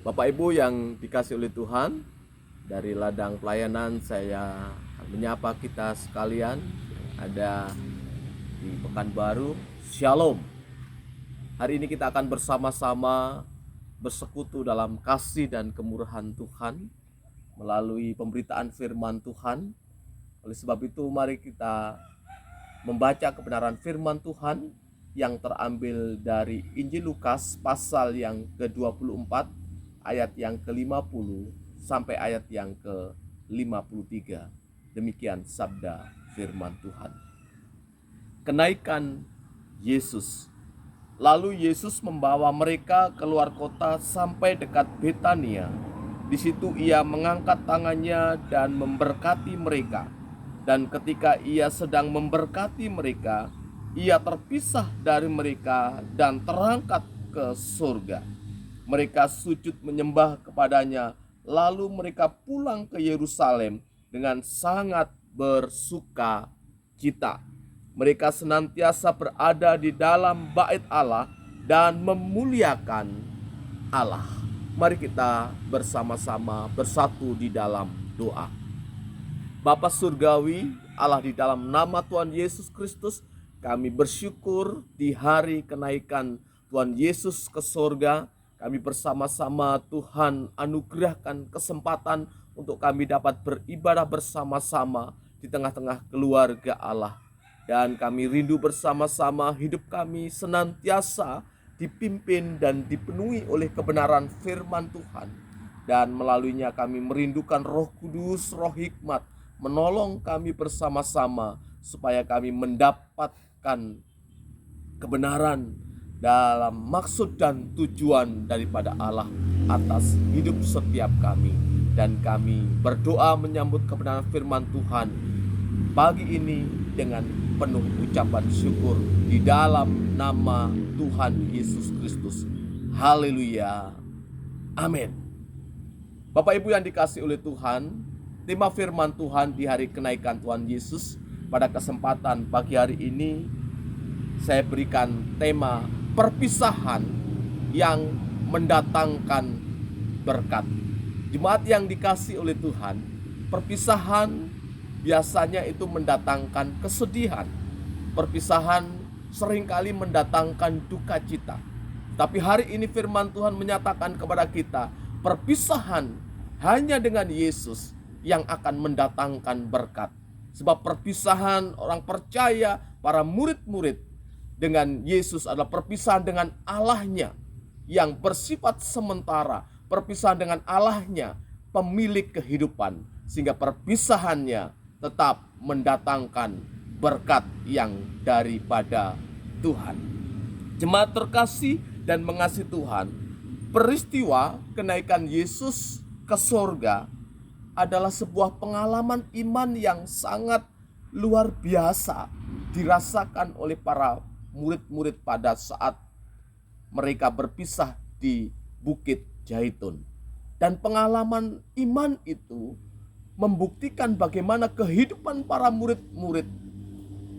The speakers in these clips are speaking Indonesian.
Bapak Ibu yang dikasih oleh Tuhan, dari ladang pelayanan saya menyapa kita sekalian yang ada di Pekanbaru. Shalom. Hari ini kita akan bersama-sama bersekutu dalam kasih dan kemurahan Tuhan melalui pemberitaan firman Tuhan. Oleh sebab itu mari kita membaca kebenaran firman Tuhan yang terambil dari Injil Lukas pasal yang ke-24 ayat yang ke-50 sampai ayat yang ke-53. Demikian sabda firman Tuhan. Kenaikan Yesus. Lalu Yesus membawa mereka keluar kota sampai dekat Betania. Di situ ia mengangkat tangannya dan memberkati mereka. Dan ketika ia sedang memberkati mereka, ia terpisah dari mereka dan terangkat ke surga. Mereka sujud menyembah kepadanya, lalu mereka pulang ke Yerusalem dengan sangat bersuka cita. Mereka senantiasa berada di dalam bait Allah dan memuliakan Allah. Mari kita bersama-sama bersatu di dalam doa. Bapa Surgawi, Allah, di dalam nama Tuhan Yesus Kristus, kami bersyukur di hari kenaikan Tuhan Yesus ke surga. Kami bersama-sama Tuhan anugerahkan kesempatan untuk kami dapat beribadah bersama-sama di tengah-tengah keluarga Allah. Dan kami rindu bersama-sama hidup kami senantiasa dipimpin dan dipenuhi oleh kebenaran firman Tuhan. Dan melaluinya kami merindukan Roh Kudus, Roh Hikmat, menolong kami bersama-sama supaya kami mendapatkan kebenaran dalam maksud dan tujuan daripada Allah atas hidup setiap kami. Dan kami berdoa menyambut kebenaran firman Tuhan pagi ini dengan penuh ucapan syukur di dalam nama Tuhan Yesus Kristus. Haleluya. Amin. Bapak Ibu yang dikasih oleh Tuhan, tema firman Tuhan di hari kenaikan Tuhan Yesus pada kesempatan pagi hari ini saya berikan tema perpisahan yang mendatangkan berkat. Jemaat yang dikasih oleh Tuhan, perpisahan biasanya itu mendatangkan kesedihan. Perpisahan seringkali mendatangkan duka cita. Tapi hari ini firman Tuhan menyatakan kepada kita, perpisahan hanya dengan Yesus yang akan mendatangkan berkat. Sebab perpisahan orang percaya, para murid-murid dengan Yesus adalah perpisahan dengan Allahnya yang bersifat sementara, perpisahan dengan Allahnya pemilik kehidupan, sehingga perpisahannya tetap mendatangkan berkat yang daripada Tuhan. Jemaat terkasih dan mengasihi Tuhan, peristiwa kenaikan Yesus ke surga adalah sebuah pengalaman iman yang sangat luar biasa dirasakan oleh para murid-murid pada saat mereka berpisah di Bukit Zaitun. Dan pengalaman iman itu membuktikan bagaimana kehidupan para murid-murid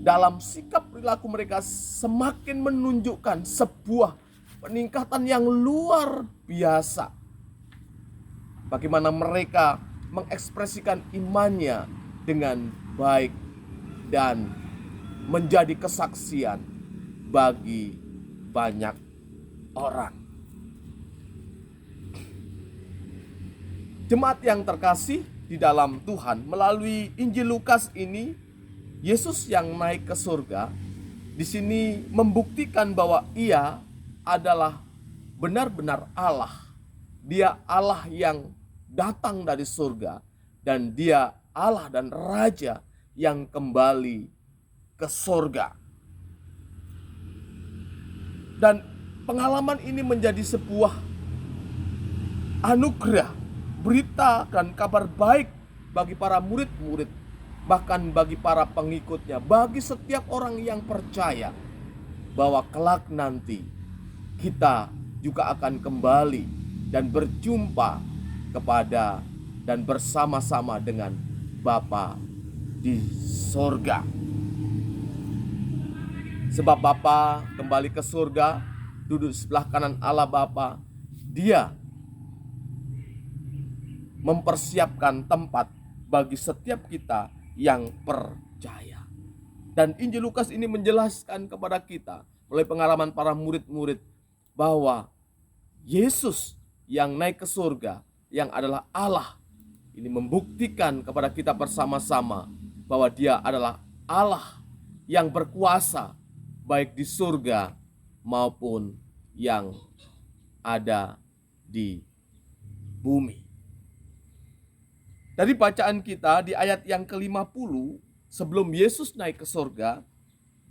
dalam sikap perilaku mereka semakin menunjukkan sebuah peningkatan yang luar biasa. Bagaimana mereka mengekspresikan imannya dengan baik dan menjadi kesaksian bagi banyak orang. Jemaat yang terkasih di dalam Tuhan, melalui Injil Lukas ini, Yesus yang naik ke surga di sini membuktikan bahwa ia adalah benar-benar Allah. Dia Allah yang datang dari surga, dan dia Allah dan Raja yang kembali ke surga. Dan pengalaman ini menjadi sebuah anugerah, berita dan kabar baik bagi para murid-murid, bahkan bagi para pengikutnya, bagi setiap orang yang percaya bahwa kelak nanti kita juga akan kembali dan berjumpa kepada dan bersama-sama dengan Bapa di sorga. Sebab Bapa kembali ke surga, duduk di sebelah kanan Allah Bapa. Dia mempersiapkan tempat bagi setiap kita yang percaya. Dan Injil Lukas ini menjelaskan kepada kita melalui pengalaman para murid-murid bahwa Yesus yang naik ke surga, yang adalah Allah, ini membuktikan kepada kita bersama-sama bahwa Dia adalah Allah yang berkuasa baik di surga maupun yang ada di bumi. Dari bacaan kita di ayat yang ke-50, sebelum Yesus naik ke surga,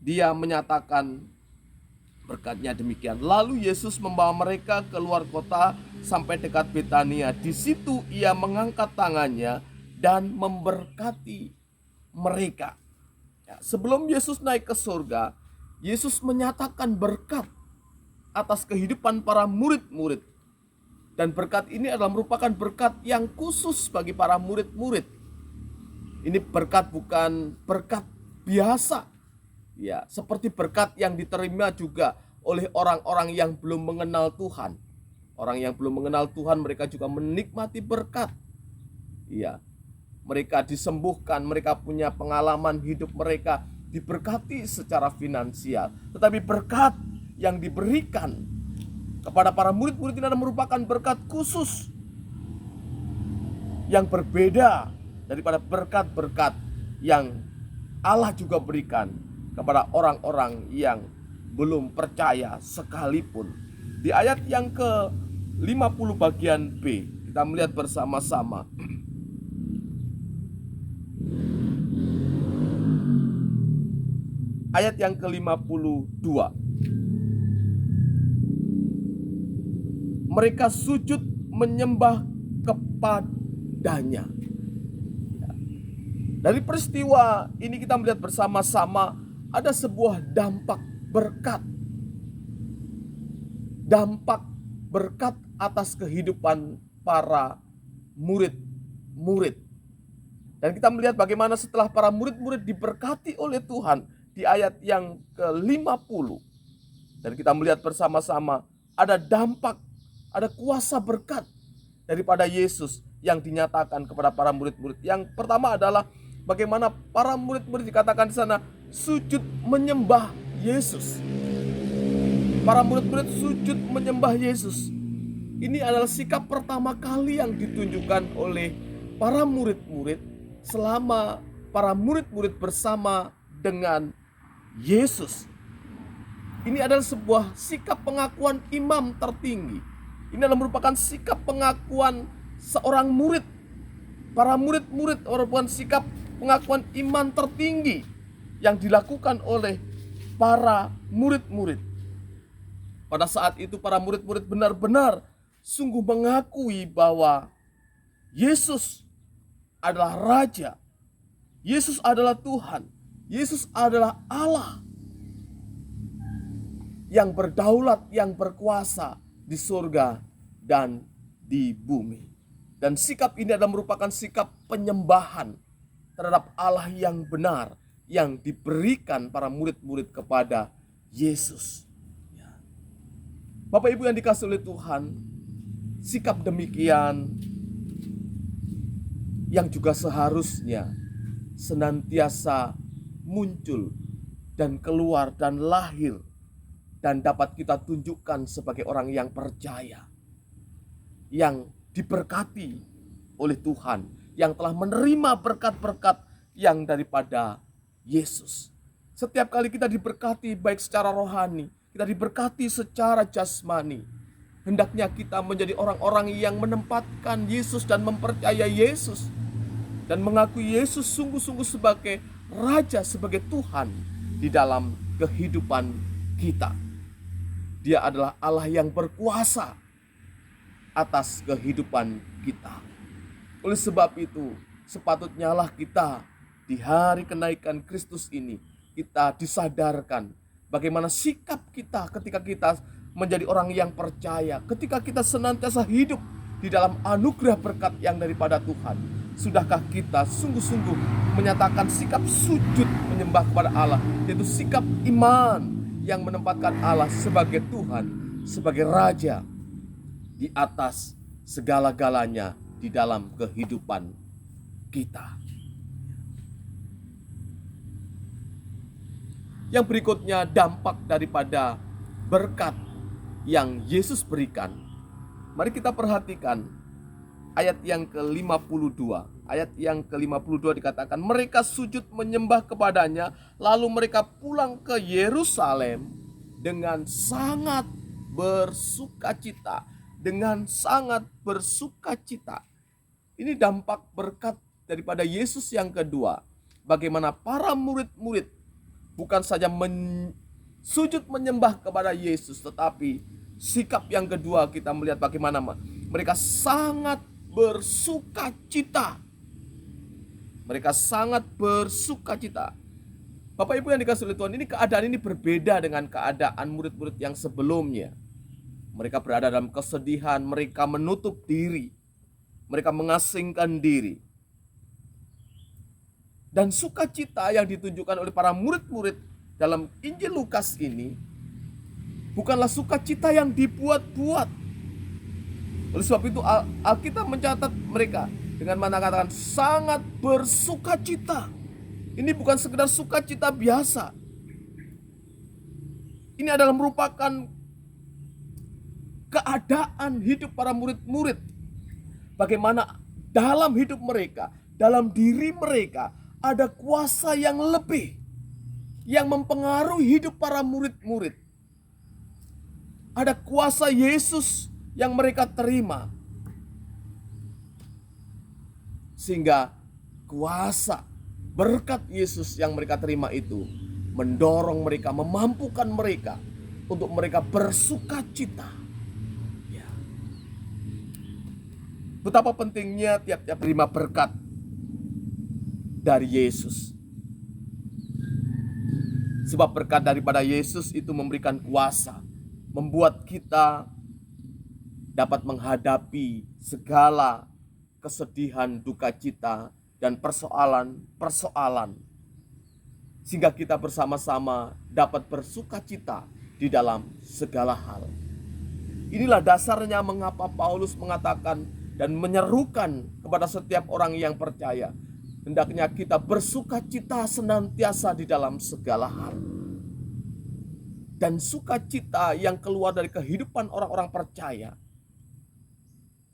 Dia menyatakan berkatnya demikian. Lalu Yesus membawa mereka keluar kota sampai dekat Betania. Di situ Ia mengangkat tangannya dan memberkati mereka. Ya, sebelum Yesus naik ke surga, Yesus menyatakan berkat atas kehidupan para murid-murid. Dan berkat ini adalah merupakan berkat yang khusus bagi para murid-murid. Ini berkat bukan berkat biasa. Ya, seperti berkat yang diterima juga oleh orang-orang yang belum mengenal Tuhan. Orang yang belum mengenal Tuhan, mereka juga menikmati berkat. Ya, mereka disembuhkan, mereka punya pengalaman hidup, mereka diberkati secara finansial. Tetapi berkat yang diberikan kepada para murid-murid ini adalah merupakan berkat khusus yang berbeda daripada berkat-berkat yang Allah juga berikan kepada orang-orang yang belum percaya sekalipun. Di ayat yang ke-50 bagian B, kita melihat bersama-sama. Ayat yang ke-52. Mereka sujud menyembah kepadanya. Dari peristiwa ini kita melihat bersama-sama ada sebuah dampak berkat. Dampak berkat atas kehidupan para murid-murid. Dan kita melihat bagaimana setelah para murid-murid diberkati oleh Tuhan di ayat yang ke-50. Dan kita melihat bersama-sama ada dampak, ada kuasa berkat daripada Yesus yang dinyatakan kepada para murid-murid. Yang pertama adalah bagaimana para murid-murid dikatakan di sana sujud menyembah Yesus. Para murid-murid sujud menyembah Yesus. Ini adalah sikap pertama kali yang ditunjukkan oleh para murid-murid selama para murid-murid bersama dengan Yesus. Ini adalah sebuah sikap pengakuan imam tertinggi. Ini adalah merupakan sikap pengakuan seorang murid. Para murid-murid merupakan sikap pengakuan iman tertinggi yang dilakukan oleh para murid-murid. Pada saat itu para murid-murid benar-benar sungguh mengakui bahwa Yesus adalah Raja. Yesus adalah Tuhan. Yesus adalah Allah yang berdaulat, yang berkuasa di surga dan di bumi. Dan sikap ini adalah merupakan sikap penyembahan terhadap Allah yang benar yang diberikan para murid-murid kepada Yesus. Bapak Ibu yang dikasihi oleh Tuhan, sikap demikian yang juga seharusnya senantiasa muncul dan keluar dan lahir dan dapat kita tunjukkan sebagai orang yang percaya, yang diberkati oleh Tuhan, yang telah menerima berkat-berkat yang daripada Yesus. Setiap kali kita diberkati baik secara rohani, kita diberkati secara jasmani, hendaknya kita menjadi orang-orang yang menempatkan Yesus dan mempercayai Yesus dan mengakui Yesus sungguh-sungguh sebagai Raja, sebagai Tuhan di dalam kehidupan kita. Dia adalah Allah yang berkuasa atas kehidupan kita. Oleh sebab itu, sepatutnya lah kita di hari kenaikan Kristus ini, kita disadarkan bagaimana sikap kita ketika kita menjadi orang yang percaya, ketika kita senantiasa hidup di dalam anugerah berkat yang daripada Tuhan. Sudahkah kita sungguh-sungguh menyatakan sikap sujud menyembah kepada Allah, yaitu sikap iman yang menempatkan Allah sebagai Tuhan, sebagai Raja di atas segala-galanya di dalam kehidupan kita. Yang berikutnya, dampak daripada berkat yang Yesus berikan. Mari kita perhatikan ayat yang ke-52. Ayat yang ke-52 dikatakan, mereka sujud menyembah kepadanya, lalu mereka pulang ke Yerusalem dengan sangat bersukacita. Dengan sangat bersukacita. Ini dampak berkat daripada Yesus yang kedua. Bagaimana para murid-murid bukan saja sujud menyembah kepada Yesus, tetapi sikap yang kedua kita melihat bagaimana mereka sangat bersukacita. Mereka sangat bersukacita. Bapak Ibu yang dikasihi oleh Tuhan, ini keadaan ini berbeda dengan keadaan murid-murid yang sebelumnya. Mereka berada dalam kesedihan, mereka menutup diri, mereka mengasingkan diri. Dan sukacita yang ditunjukkan oleh para murid-murid dalam Injil Lukas ini bukanlah sukacita yang dibuat-buat. Oleh sebab itu Alkitab mencatat mereka dengan mengatakan sangat bersukacita. Ini bukan sekedar sukacita biasa. Ini adalah merupakan keadaan hidup para murid-murid. Bagaimana dalam hidup mereka, dalam diri mereka ada kuasa yang lebih yang mempengaruhi hidup para murid-murid. Ada kuasa Yesus yang mereka terima. Sehingga kuasa berkat Yesus yang mereka terima itu mendorong mereka, memampukan mereka untuk mereka bersukacita. Ya. Betapa pentingnya tiap-tiap terima berkat dari Yesus. Sebab berkat daripada Yesus itu memberikan kuasa, membuat kita dapat menghadapi segala kesedihan, duka cita, dan persoalan-persoalan. Sehingga kita bersama-sama dapat bersukacita di dalam segala hal. Inilah dasarnya mengapa Paulus mengatakan dan menyerukan kepada setiap orang yang percaya, hendaknya kita bersukacita senantiasa di dalam segala hal. Dan sukacita yang keluar dari kehidupan orang-orang percaya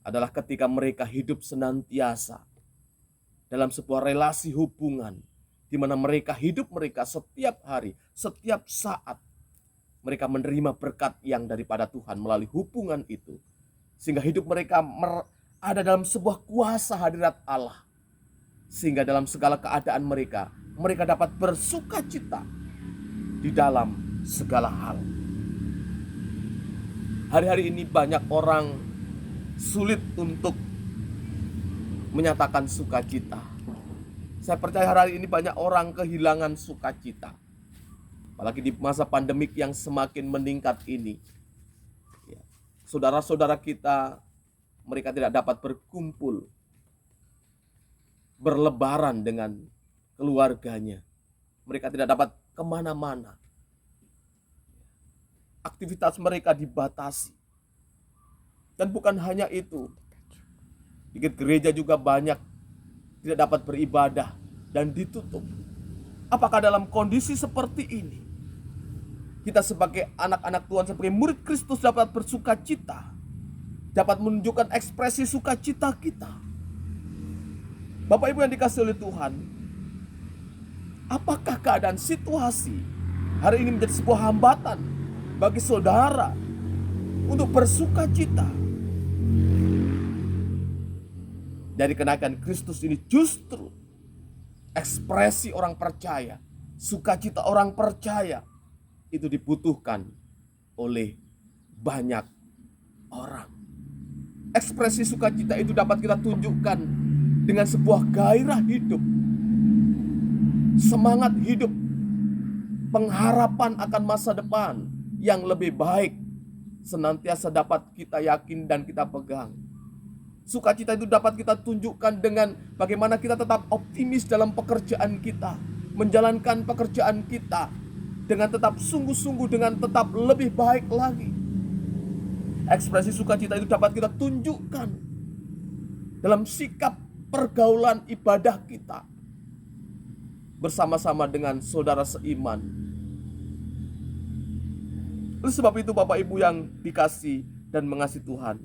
adalah ketika mereka hidup senantiasa dalam sebuah relasi hubungan, di mana mereka hidup mereka setiap hari, setiap saat mereka menerima berkat yang daripada Tuhan melalui hubungan itu, sehingga hidup mereka ada dalam sebuah kuasa hadirat Allah, sehingga dalam segala keadaan mereka dapat bersukacita di dalam segala hal. Hari-hari ini banyak orang sulit untuk menyatakan sukacita. Saya percaya hari ini banyak orang kehilangan sukacita. Apalagi di masa pandemik yang semakin meningkat ini. Saudara-saudara kita, mereka tidak dapat berkumpul, berlebaran dengan keluarganya. Mereka tidak dapat kemana-mana. Aktivitas mereka dibatasi. Dan bukan hanya itu, di gereja juga banyak tidak dapat beribadah dan ditutup. Apakah dalam kondisi seperti ini kita sebagai anak-anak Tuhan, sebagai murid Kristus dapat bersukacita, dapat menunjukkan ekspresi sukacita kita? Bapak Ibu yang dikasihi oleh Tuhan, apakah keadaan situasi hari ini menjadi sebuah hambatan bagi saudara untuk bersukacita? Dari kenaikan Kristus ini justru ekspresi orang percaya, sukacita orang percaya itu dibutuhkan oleh banyak orang. Ekspresi sukacita itu dapat kita tunjukkan dengan sebuah gairah hidup, semangat hidup, pengharapan akan masa depan yang lebih baik senantiasa dapat kita yakin dan kita pegang. Sukacita itu dapat kita tunjukkan dengan bagaimana kita tetap optimis dalam pekerjaan kita, menjalankan pekerjaan kita dengan tetap sungguh-sungguh, dengan tetap lebih baik lagi. Ekspresi sukacita itu dapat kita tunjukkan dalam sikap pergaulan ibadah kita bersama-sama dengan saudara seiman. Oleh sebab itu Bapak Ibu yang dikasih dan mengasihi Tuhan,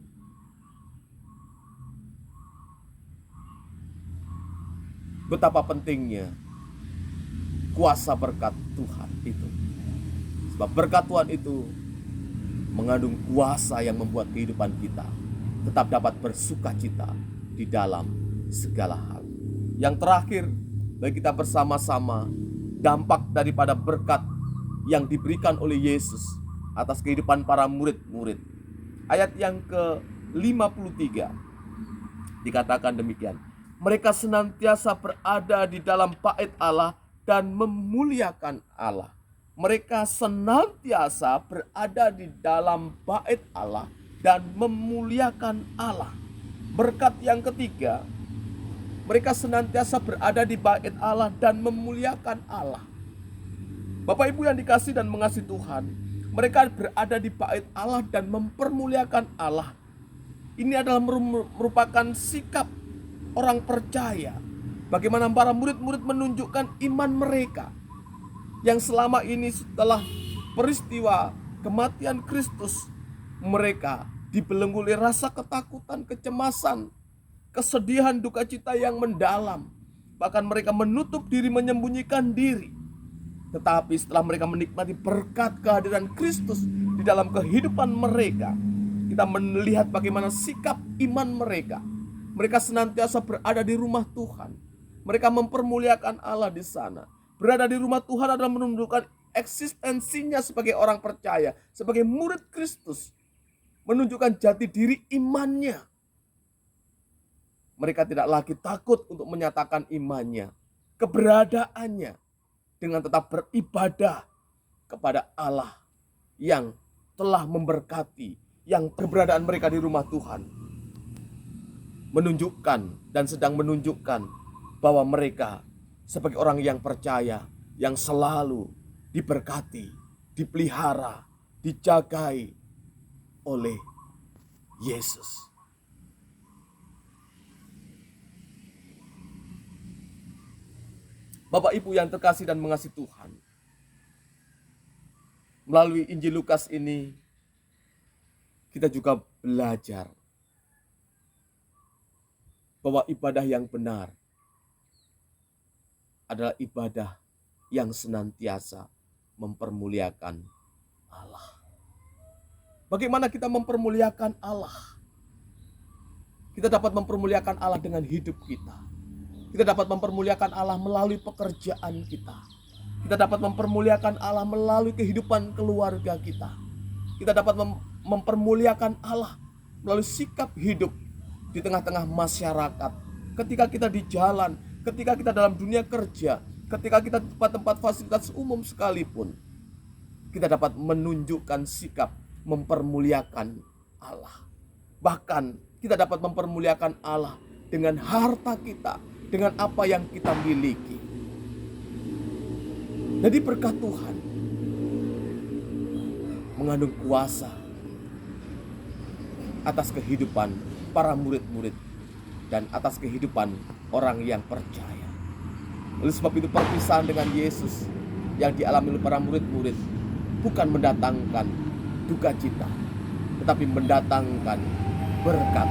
betapa pentingnya kuasa berkat Tuhan itu. Sebab berkat Tuhan itu mengandung kuasa yang membuat kehidupan kita tetap dapat bersukacita di dalam segala hal. Yang terakhir, bagi kita bersama-sama, dampak daripada berkat yang diberikan oleh Yesus atas kehidupan para murid-murid. Ayat yang ke-53 dikatakan demikian. Mereka senantiasa berada di dalam bait Allah dan memuliakan Allah. Mereka senantiasa berada di dalam bait Allah dan memuliakan Allah. Berkat yang ketiga, mereka senantiasa berada di bait Allah dan memuliakan Allah. Bapak Ibu yang dikasih dan mengasihi Tuhan, mereka berada di bait Allah dan mempermuliakan Allah. Ini adalah merupakan sikap orang percaya. Bagaimana para murid-murid menunjukkan iman mereka yang selama ini setelah peristiwa kematian Kristus, mereka dibelenggu oleh rasa ketakutan, kecemasan, kesedihan, duka cita yang mendalam. Bahkan mereka menutup diri, menyembunyikan diri. Tetapi setelah mereka menikmati berkat kehadiran Kristus di dalam kehidupan mereka, kita melihat bagaimana sikap iman mereka. Mereka senantiasa berada di rumah Tuhan. Mereka mempermuliakan Allah di sana. Berada di rumah Tuhan adalah menunjukkan eksistensinya sebagai orang percaya, sebagai murid Kristus, menunjukkan jati diri imannya. Mereka tidak lagi takut untuk menyatakan imannya, keberadaannya, dengan tetap beribadah kepada Allah yang telah memberkati, yang keberadaan mereka di rumah Tuhan menunjukkan dan sedang menunjukkan bahwa mereka sebagai orang yang percaya, yang selalu diberkati, dipelihara, dijagai oleh Yesus. Bapak Ibu yang terkasih dan mengasihi Tuhan, melalui Injil Lukas ini kita juga belajar bahwa ibadah yang benar adalah ibadah yang senantiasa mempermuliakan Allah. Bagaimana kita mempermuliakan Allah? Kita dapat mempermuliakan Allah dengan hidup kita. Kita dapat mempermuliakan Allah melalui pekerjaan kita. Kita dapat mempermuliakan Allah melalui kehidupan keluarga kita. Kita dapat mempermuliakan Allah melalui sikap hidup di tengah-tengah masyarakat. Ketika kita di jalan, ketika kita dalam dunia kerja, ketika kita di tempat-tempat fasilitas umum sekalipun, kita dapat menunjukkan sikap mempermuliakan Allah. Bahkan kita dapat mempermuliakan Allah dengan harta kita, dengan apa yang kita miliki. Jadi berkat Tuhan mengandung kuasa atas kehidupan para murid-murid dan atas kehidupan orang yang percaya. Oleh sebab itu perpisahan dengan Yesus yang dialami oleh para murid-murid bukan mendatangkan duka cita, tetapi mendatangkan berkat,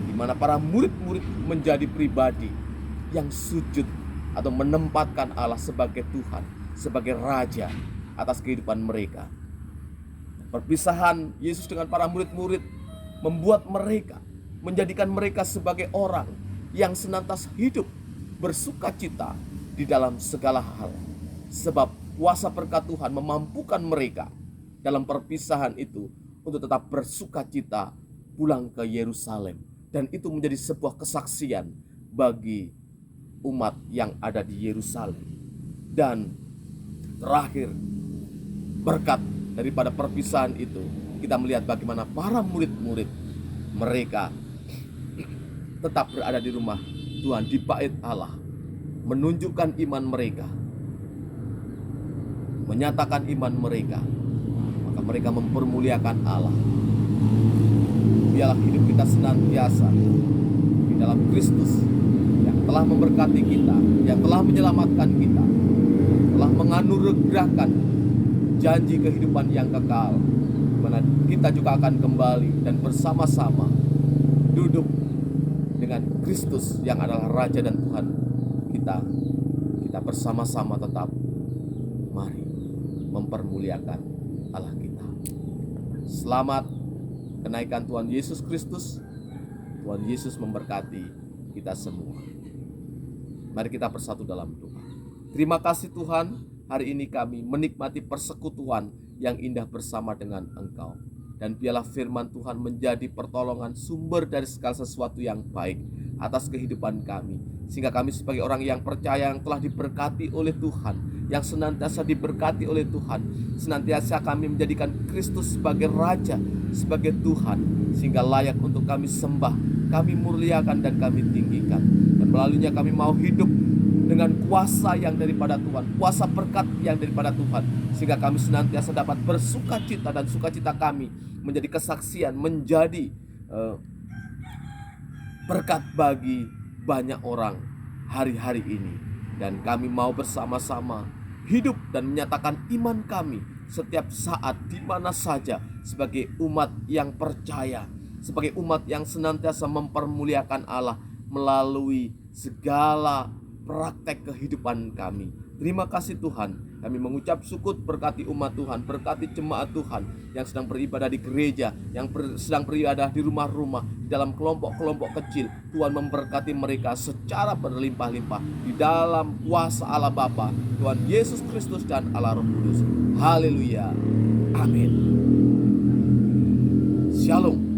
di mana para murid-murid menjadi pribadi yang sujud atau menempatkan Allah sebagai Tuhan, sebagai Raja atas kehidupan mereka. Perpisahan Yesus dengan para murid-murid membuat mereka, menjadikan mereka sebagai orang yang senantiasa hidup bersukacita di dalam segala hal. Sebab kuasa berkat Tuhan memampukan mereka dalam perpisahan itu untuk tetap bersukacita pulang ke Yerusalem. Dan itu menjadi sebuah kesaksian bagi umat yang ada di Yerusalem. Dan terakhir, berkat daripada perpisahan itu, kita melihat bagaimana para murid-murid mereka tetap berada di rumah Tuhan, di bait Allah, menunjukkan iman mereka, menyatakan iman mereka, maka mereka mempermuliakan Allah. Biarlah hidup kita senantiasa di dalam Kristus yang telah memberkati kita, yang telah menyelamatkan kita, yang telah menganugerahkan janji kehidupan yang kekal, di mana kita juga akan kembali dan bersama-sama duduk dengan Kristus yang adalah Raja dan Tuhan kita. Kita bersama-sama tetap mari mempermuliakan Allah kita. Selamat kenaikan Tuhan Yesus Kristus. Tuhan Yesus memberkati kita semua. Mari kita bersatu dalam doa. Terima kasih Tuhan, hari ini kami menikmati persekutuan yang indah bersama dengan Engkau. Dan biarlah firman Tuhan menjadi pertolongan, sumber dari segala sesuatu yang baik atas kehidupan kami, sehingga kami sebagai orang yang percaya, yang telah diberkati oleh Tuhan, yang senantiasa diberkati oleh Tuhan, senantiasa kami menjadikan Kristus sebagai Raja, sebagai Tuhan, sehingga layak untuk kami sembah, kami muliakan dan kami tinggikan. Dan melaluinya kami mau hidup dengan kuasa yang daripada Tuhan, kuasa berkat yang daripada Tuhan, sehingga kami senantiasa dapat bersukacita, dan sukacita kami menjadi kesaksian, menjadi berkat bagi banyak orang hari-hari ini. Dan kami mau bersama-sama hidup dan menyatakan iman kami setiap saat, di mana saja, sebagai umat yang percaya, sebagai umat yang senantiasa mempermuliakan Allah melalui segala praktek kehidupan kami. Terima kasih Tuhan, kami mengucap syukur, berkati umat Tuhan, berkati jemaat Tuhan yang sedang beribadah di gereja, yang sedang beribadah di rumah-rumah, di dalam kelompok-kelompok kecil. Tuhan memberkati mereka secara berlimpah-limpah di dalam kuasa Allah Bapa, Tuhan Yesus Kristus dan Allah Roh Kudus. Haleluya. Amin. Shalom.